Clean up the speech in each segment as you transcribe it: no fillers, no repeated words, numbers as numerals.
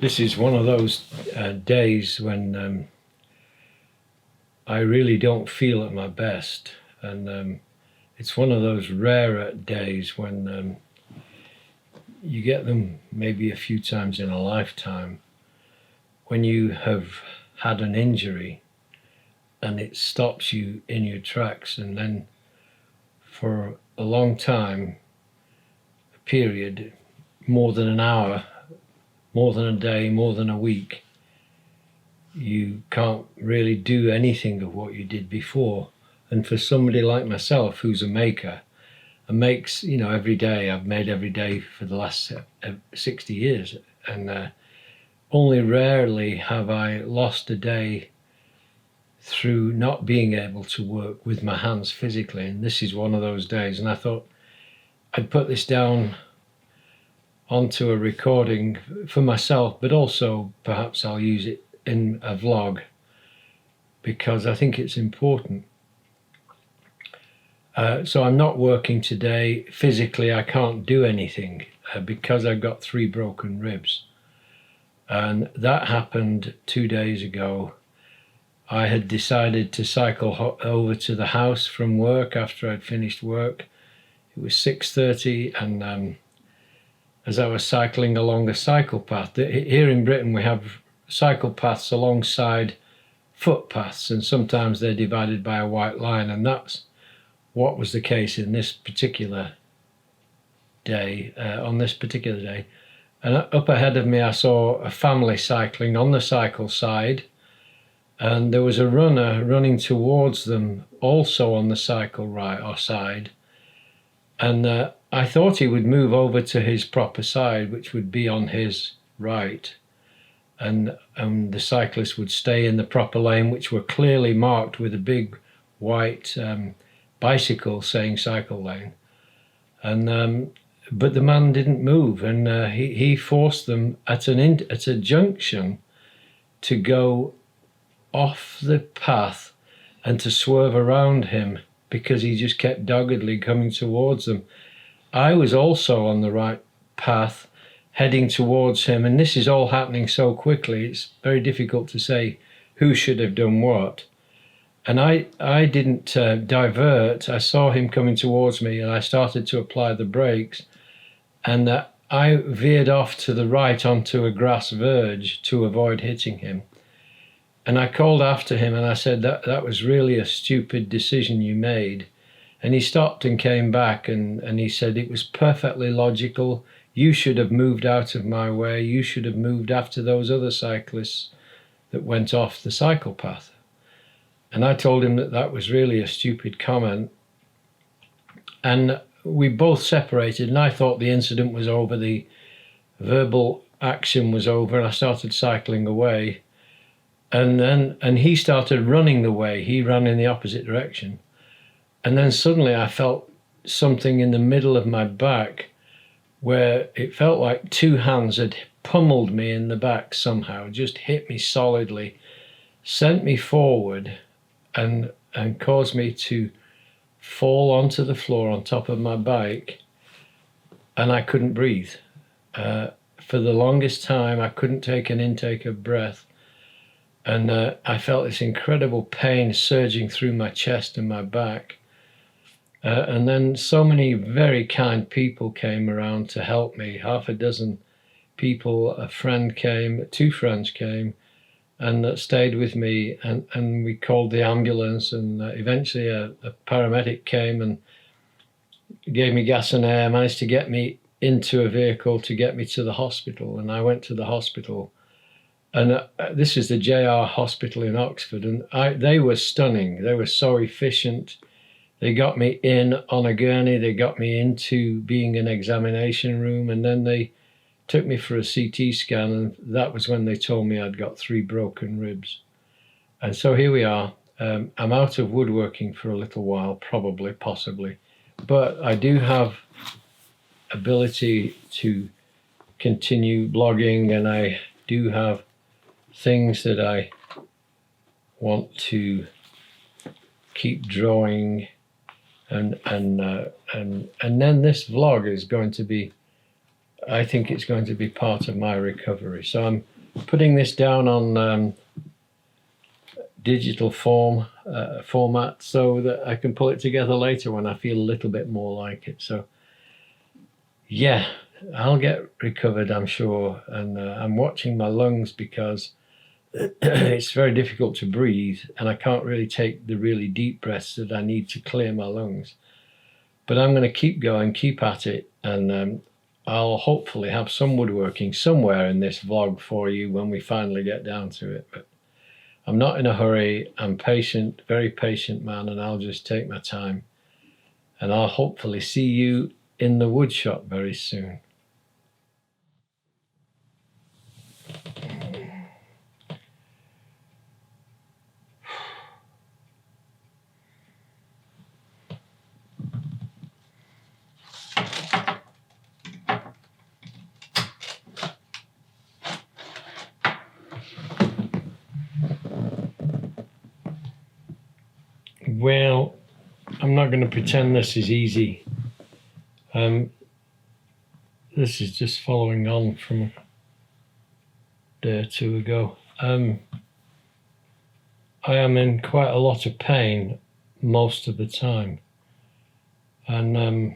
This is one of those days when I really don't feel at my best, and it's one of those rarer days when you get them maybe a few times in a lifetime, when you have had an injury and it stops you in your tracks, and then for a long time, a period, more than an hour, more than a day, more than a week, you can't really do anything of what you did before. And for somebody like myself, who's a maker, and makes, every day, I've made every day for the last 60 years, and only rarely have I lost a day through not being able to work with my hands physically. And this is one of those days. And I thought I'd put this down onto a recording for myself, but also perhaps I'll use it in a vlog because I think it's important. So I'm not working today. Physically, I can't do anything because I've got 3 broken ribs. And that happened 2 days ago. I had decided to cycle over to the house from work after I'd finished work. It was 6:30, and as I was cycling along a cycle path, here in Britain we have cycle paths alongside footpaths, and sometimes they're divided by a white line, and that's what was the case in this particular day, on this particular day. And up ahead of me I saw a family cycling on the cycle side, and there was a runner running towards them also on the cycle right or side, and I thought he would move over to his proper side, which would be on his right, and the cyclist would stay in the proper lane, which were clearly marked with a big white bicycle saying cycle lane. And but the man didn't move, and he forced them at a junction to go off the path and to swerve around him because he just kept doggedly coming towards them. I was also on the right path heading towards him, and this is all happening so quickly it's very difficult to say who should have done what. And I didn't divert. I saw him coming towards me and I started to apply the brakes, and I veered off to the right onto a grass verge to avoid hitting him. And I called after him and I said, that was really a stupid decision you made. And he stopped and came back, and he said, it was perfectly logical. You should have moved out of my way. You should have moved after those other cyclists that went off the cycle path. And I told him that was really a stupid comment. And we both separated, and I thought the incident was over, the verbal action was over, and I started cycling away. And he started running the way. He ran in the opposite direction. And then suddenly I felt something in the middle of my back where it felt like 2 hands had pummeled me in the back somehow, just hit me solidly, sent me forward, and caused me to fall onto the floor on top of my bike, and I couldn't breathe. For the longest time, I couldn't take an intake of breath, and I felt this incredible pain surging through my chest and my back. And then so many very kind people came around to help me, 6 people, a friend came, 2 friends came, and stayed with me, and we called the ambulance, and eventually a paramedic came and gave me gas and air, managed to get me into a vehicle to get me to the hospital. And I went to the hospital, and this is the JR hospital in Oxford, and they were stunning. They were so efficient. They got me in on a gurney, they got me into being an examination room, and then they took me for a CT scan, and that was when they told me I'd got 3 broken ribs. And so here we are. I'm out of woodworking for a little while, probably, possibly, but I do have ability to continue blogging, and I do have things that I want to keep drawing, and then this vlog is going to be I think it's going to be part of my recovery. So I'm putting this down on digital format so that I can pull it together later when I feel a little bit more like it. So yeah, I'll get recovered, I'm sure. And I'm watching my lungs because it's very difficult to breathe, and I can't really take the really deep breaths that I need to clear my lungs. But I'm going to keep going, keep at it, and I'll hopefully have some woodworking somewhere in this vlog for you when we finally get down to it. But I'm not in a hurry. I'm patient, very patient man, and I'll just take my time. And I'll hopefully see you in the wood shop very soon. Well, I'm not going to pretend this is easy. This is just following on from a day or two ago. I am in quite a lot of pain most of the time. And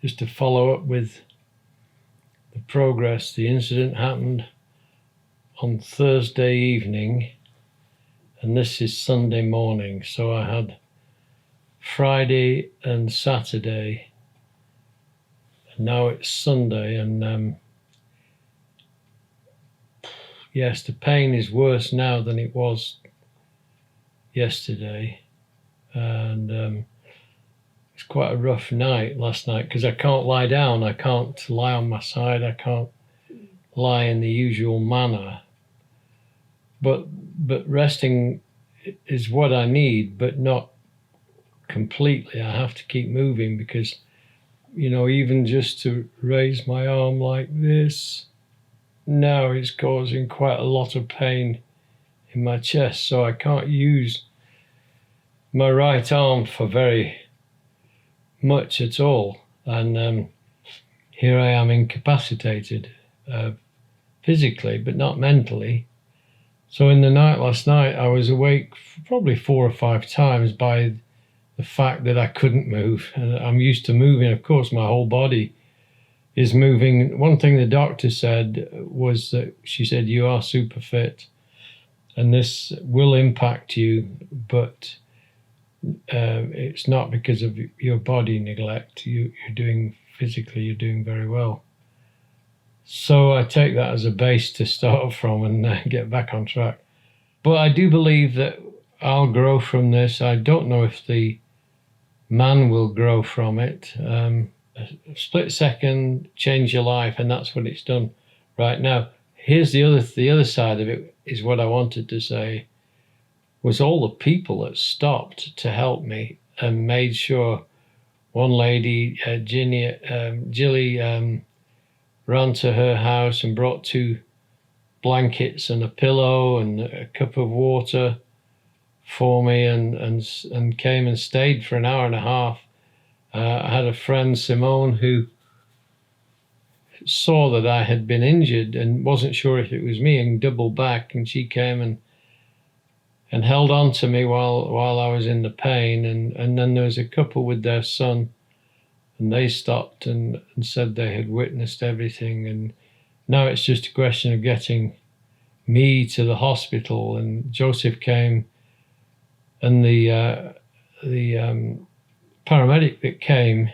just to follow up with the progress, the incident happened on Thursday evening, and this is Sunday morning. So I had Friday and Saturday, and now it's Sunday, and yes, the pain is worse now than it was yesterday, and it's quite a rough night last night because I can't lie down, I can't lie on my side, I can't lie in the usual manner, but resting is what I need, but not completely. I have to keep moving because, you know, even just to raise my arm like this now is causing quite a lot of pain in my chest, so I can't use my right arm for very much at all. And here I am incapacitated physically, but not mentally. So in the night last night, I was awake probably 4 or 5 times by the fact that I couldn't move. And I'm used to moving. Of course, my whole body is moving. One thing the doctor said was that she said, you are super fit and this will impact you, but it's not because of your body neglect. You're doing very well. So I take that as a base to start from and get back on track. But I do believe that I'll grow from this. I don't know if the man will grow from it. A split second, change your life, and that's what it's done right now. Here's the other side of it, is what I wanted to say, was all the people that stopped to help me and made sure. One lady, Jilly, ran to her house and brought 2 blankets and a pillow and a cup of water for me, and came and stayed for an hour and a half. I had a friend, Simone, who saw that I had been injured and wasn't sure if it was me, and doubled back, and she came and held on to me while I was in the pain. And then there was a couple with their son, and they stopped and said they had witnessed everything. And now it's just a question of getting me to the hospital. And Joseph came, and the paramedic that came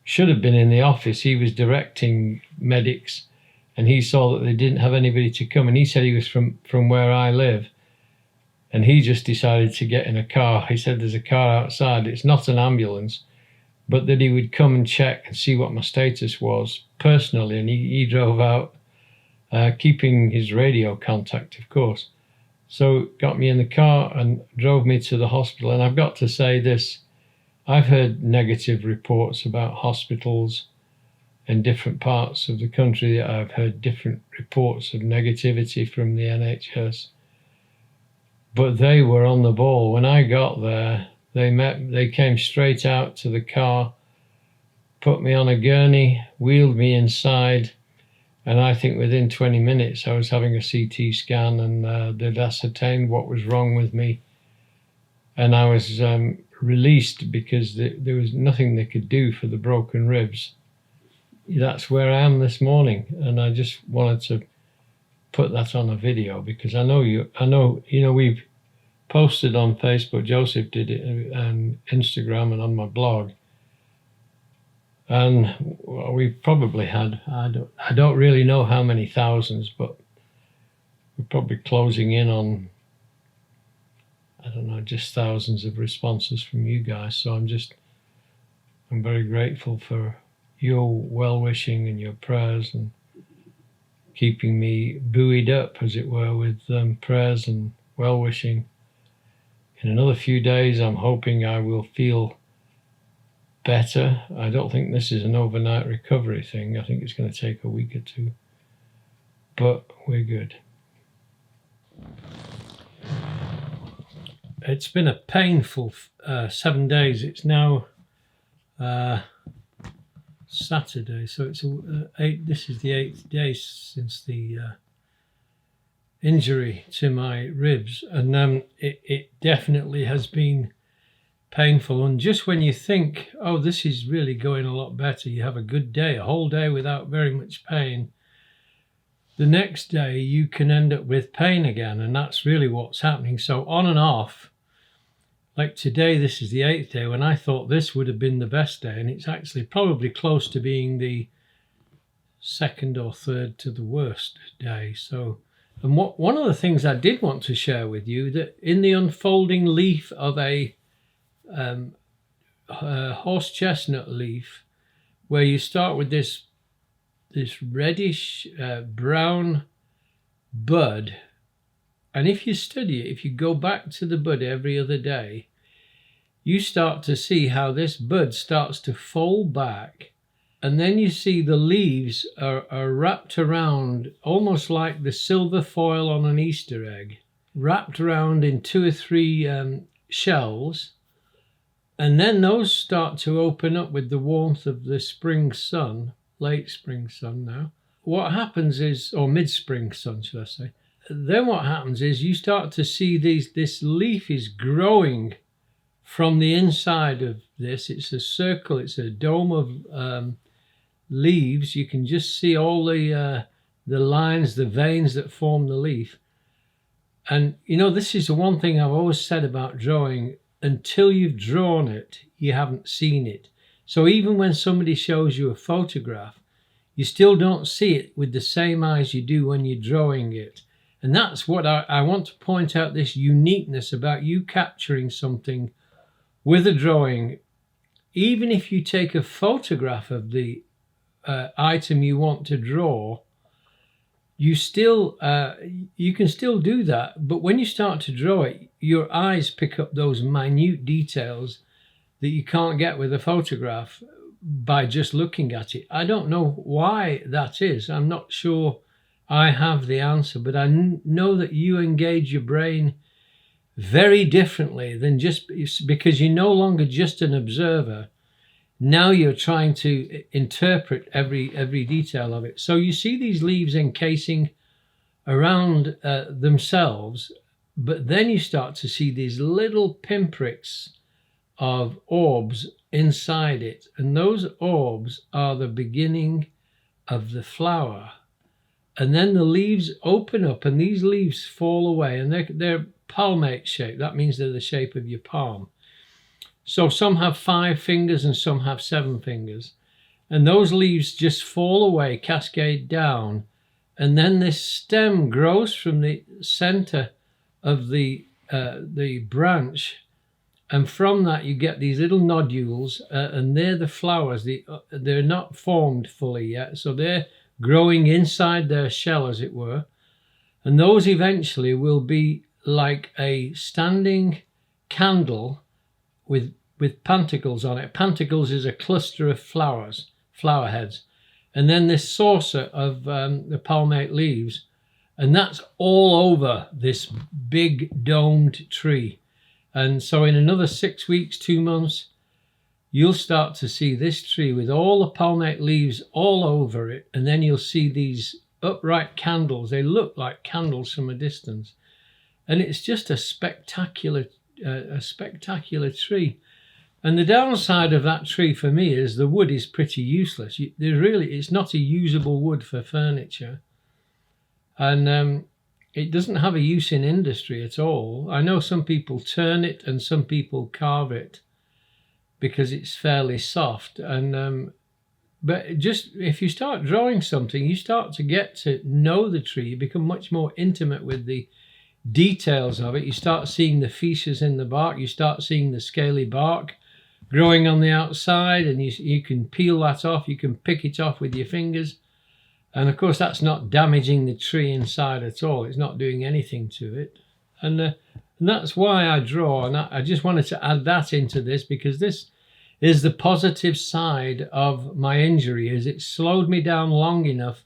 should have been in the office. He was directing medics, and he saw that they didn't have anybody to come. And he said he was from where I live. And he just decided to get in a car. He said, there's a car outside. It's not an ambulance, but that he would come and check and see what my status was personally. And he drove out, keeping his radio contact, of course. So got me in the car and drove me to the hospital. And I've got to say this, I've heard negative reports about hospitals in different parts of the country. I've heard different reports of negativity from the NHS. But they were on the ball. When I got there, they came straight out to the car put me on a gurney, wheeled me inside, and I think within 20 minutes I was having a CT scan, and they'd ascertained what was wrong with me, and I was released because there was nothing they could do for the broken ribs. That's where I am this morning, and I just wanted to put that on a video because I know we've posted on Facebook. Joseph did it, and Instagram, and on my blog. And we've probably had, I don't really know how many thousands, but we're probably closing in on, I don't know, just thousands of responses from you guys. So I'm very grateful for your well-wishing and your prayers, and keeping me buoyed up, as it were, with prayers and well-wishing. In another few days, I'm hoping I will feel better. I don't think this is an overnight recovery thing. I think it's going to take a week or two, but we're good. It's been a painful 7 days. It's now Saturday, so it's this is the 8th day since the injury to my ribs, and it definitely has been painful. And just when you think, oh, this is really going a lot better, you have a good day, a whole day without very much pain, the next day you can end up with pain again, and that's really what's happening. So on and off, like today, this is the 8th day when I thought this would have been the best day, and it's actually probably close to being the 2nd or 3rd to the worst day. So, and one of the things I did want to share with you, that in the unfolding leaf of a horse chestnut leaf, where you start with this reddish brown bud, and if you study it, if you go back to the bud every other day, you start to see how this bud starts to fold back, and then you see the leaves are wrapped around almost like the silver foil on an Easter egg, wrapped around in 2 or 3 shells. And then those start to open up with the warmth of the spring sun, late spring sun now. What happens is, or mid-spring sun, should I say. Then what happens is you start to see this leaf is growing from the inside of this. It's a circle, it's a dome of leaves. You can just see all the lines, the veins that form the leaf. And, this is the one thing I've always said about drawing. Until you've drawn it, you haven't seen it. So even when somebody shows you a photograph, you still don't see it with the same eyes you do when you're drawing it. And that's what I want to point out, this uniqueness about you capturing something with a drawing. Even if you take a photograph of the item you want to draw, you can still do that, but when you start to draw it, your eyes pick up those minute details that you can't get with a photograph by just looking at it. I don't know why that is. I'm not sure I have the answer, but I know that you engage your brain very differently than just because you're no longer just an observer. Now you're trying to interpret every detail of it. So you see these leaves encasing around themselves, but then you start to see these little pinpricks of orbs inside it. And those orbs are the beginning of the flower. And then the leaves open up, and these leaves fall away, and they're palmate shaped. That means they're the shape of your palm. So some have 5 fingers and some have 7 fingers. And those leaves just fall away, cascade down. And then this stem grows from the center of the branch. And from that you get these little nodules, and they're the flowers. They're not formed fully yet. So they're growing inside their shell, as it were. And those eventually will be like a standing candle with panticles on it. Panticles is a cluster of flowers, flower heads. And then this saucer of the palmate leaves, and that's all over this big domed tree. And so in another 6 weeks, 2 months, you'll start to see this tree with all the palmate leaves all over it, and then you'll see these upright candles. They look like candles from a distance, and it's just a spectacular tree. And the downside of that tree for me is the wood is pretty useless. It's not a usable wood for furniture, and it doesn't have a use in industry at all. I know some people turn it and some people carve it because it's fairly soft. And but just if you start drawing something, you start to get to know the tree. You become much more intimate with the details of it. You start seeing the fissures in the bark. You start seeing the scaly bark growing on the outside, and you can peel that off. You can pick it off with your fingers. And of course, that's not damaging the tree inside at all. It's not doing anything to it. And that's why I draw. And I just wanted to add that into this, because this is the positive side of my injury, is it slowed me down long enough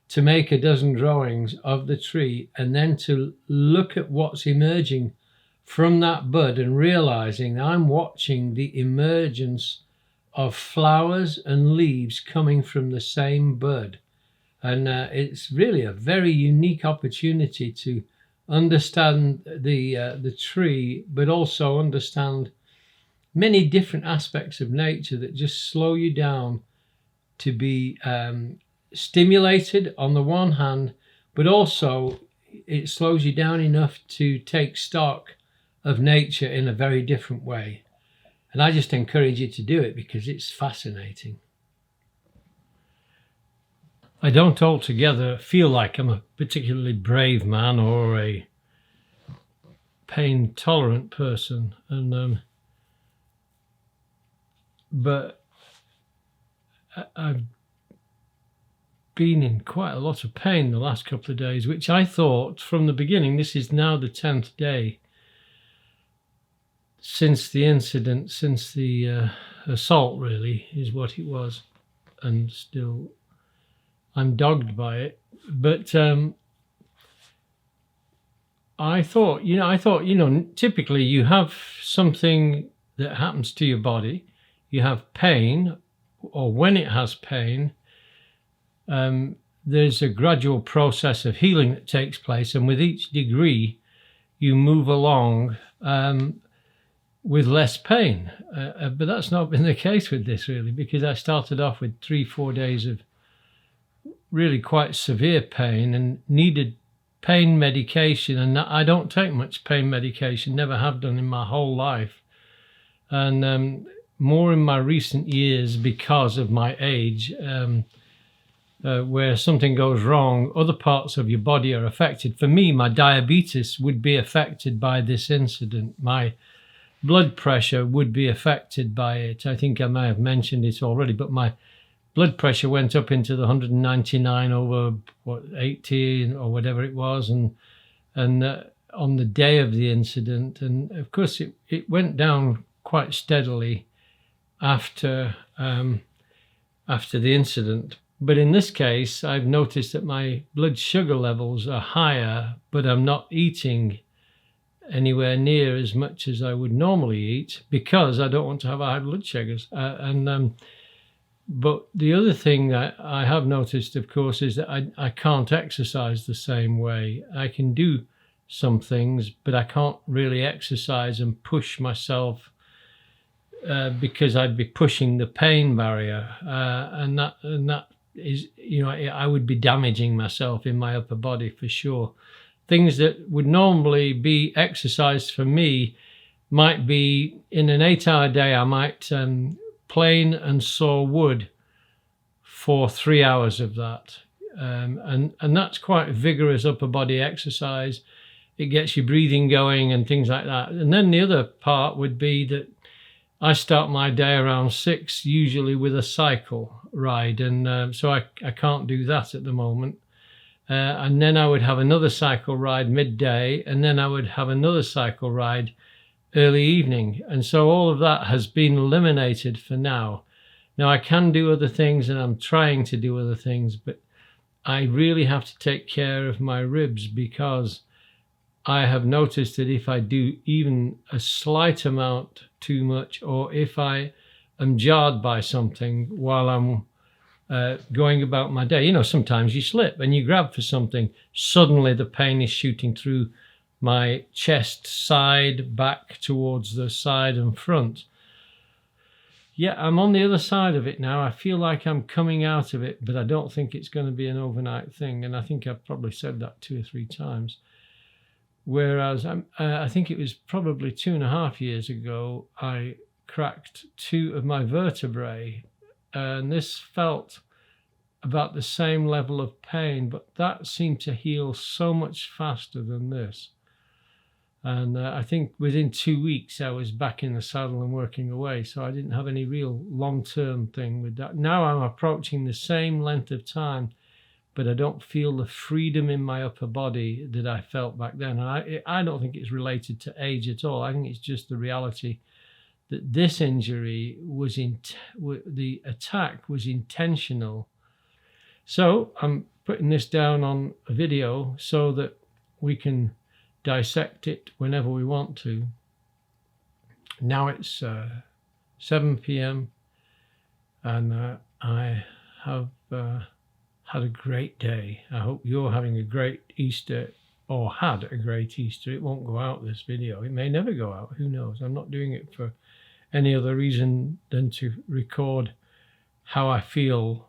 to make a dozen drawings of the tree, and then to look at what's emerging from that bud and realizing I'm watching the emergence of flowers and leaves coming from the same bud. And it's really a very unique opportunity to understand the tree, but also understand many different aspects of nature that just slow you down to be stimulated on the one hand, but also it slows you down enough to take stock of nature in a very different way. And I just encourage you to do it because it's fascinating. I don't altogether feel like I'm a particularly brave man or a pain tolerant person, and but I've been in quite a lot of pain the last couple of days, which I thought from the beginning, this is now the 10th day since the incident, since the assault really is what it was, and still I'm dogged by it. But I thought, typically you have something that happens to your body, you have pain, or when it has pain, there's a gradual process of healing that takes place, and with each degree you move along with less pain. But that's not been the case with this really, because I started off with 3-4 days of really quite severe pain and needed pain medication, and I don't take much pain medication, never have done in my whole life, and more in my recent years because of my age, where something goes wrong, other parts of your body are affected. For me, my diabetes would be affected by this incident. My blood pressure would be affected by it. I think I may have mentioned it already, but my blood pressure went up into the 199 over 80 or whatever it was, and on the day of the incident, and of course it went down quite steadily after the incident. But in this case, I've noticed that my blood sugar levels are higher, but I'm not eating anywhere near as much as I would normally eat because I don't want to have high blood sugars. But the other thing I have noticed, of course, is that I can't exercise the same way. I can do some things, but I can't really exercise and push myself because I'd be pushing the pain barrier, and that is, I would be damaging myself in my upper body for sure. Things that would normally be exercise for me might be in an 8-hour day. I might plane and saw wood for 3 hours of that, and that's quite vigorous upper body exercise. It gets your breathing going and things like that. And then the other part would be that I start my day around 6, usually with a cycle ride, and so I can't do that at the moment. And then I would have another cycle ride midday, and then I would have another cycle ride early evening. And so all of that has been eliminated for now. Now I can do other things, and I'm trying to do other things, but I really have to take care of my ribs, because I have noticed that if I do even a slight amount too much, or if I am jarred by something while I'm going about my day. You know, sometimes you slip and you grab for something. Suddenly the pain is shooting through my chest, side, back towards the side and front. Yeah, I'm on the other side of it now. I feel like I'm coming out of it, but I don't think it's going to be an overnight thing. And I think I've probably said that 2 or 3 times. Whereas I think it was probably 2.5 years ago, I cracked 2 of my vertebrae, and this felt about the same level of pain, but that seemed to heal so much faster than this. And I think within 2 weeks I was back in the saddle and working away, so I didn't have any real long-term thing with that. Now I'm approaching the same length of time, but I don't feel the freedom in my upper body that I felt back then. And I don't think it's related to age at all. I think it's just the reality that this injury was the attack was intentional. So I'm putting this down on a video so that we can dissect it whenever we want to. Now it's 7 p.m. and I have had a great day. I hope you're having a great Easter, or had a great Easter. It won't go out, this video. It may never go out, who knows. I'm not doing it for any other reason than to record how I feel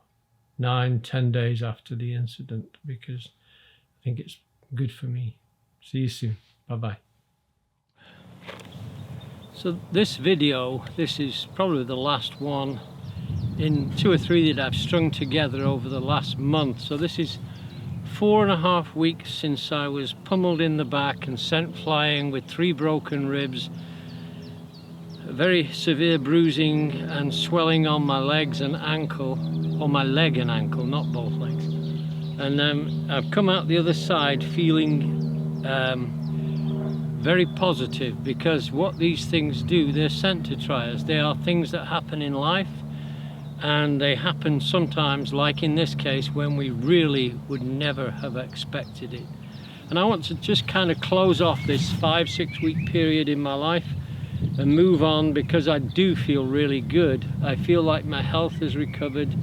9-10 days after the incident, because I think it's good for me. See you soon. Bye-bye. So this video, this is probably the last one in 2 or 3 that I've strung together over the last month. So this is 4.5 weeks since I was pummeled in the back and sent flying with 3 broken ribs, very severe bruising and swelling on my legs and ankle, or my leg and ankle, not both legs. And I've come out the other side feeling very positive, because what these things do, they're sent to try us. They are things that happen in life, and they happen sometimes, like in this case, when we really would never have expected it. And I want to just kind of close off this 5-6 week period in my life and move on, because I do feel really good. I feel like my health has recovered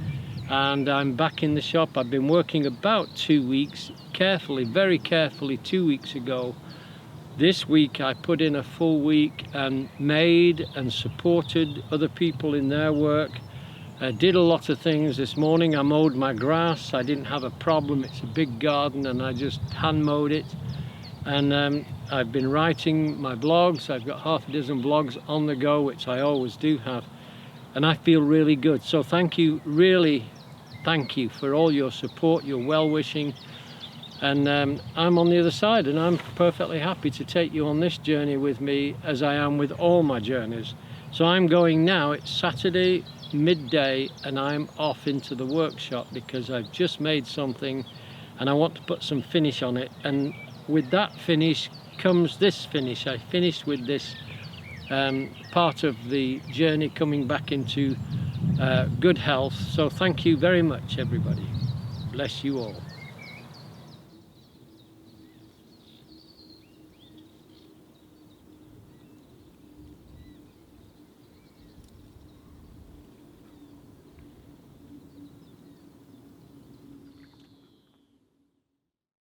and I'm back in the shop. I've been working about 2 weeks, carefully, very carefully, 2 weeks ago. This week I put in a full week and made and supported other people in their work. I did a lot of things. This morning I mowed my grass. I didn't have a problem. It's a big garden and I just hand mowed it. And I've been writing my blogs. I've got half a dozen blogs on the go, which I always do have. And I feel really good. So thank you, really thank you for all your support, your well-wishing. And I'm on the other side, and I'm perfectly happy to take you on this journey with me, as I am with all my journeys. So I'm going now. It's Saturday midday and I'm off into the workshop because I've just made something and I want to put some finish on it. And with that finish comes this finish. I finished with this part of the journey, coming back into good health. So thank you very much, everybody. Bless you all.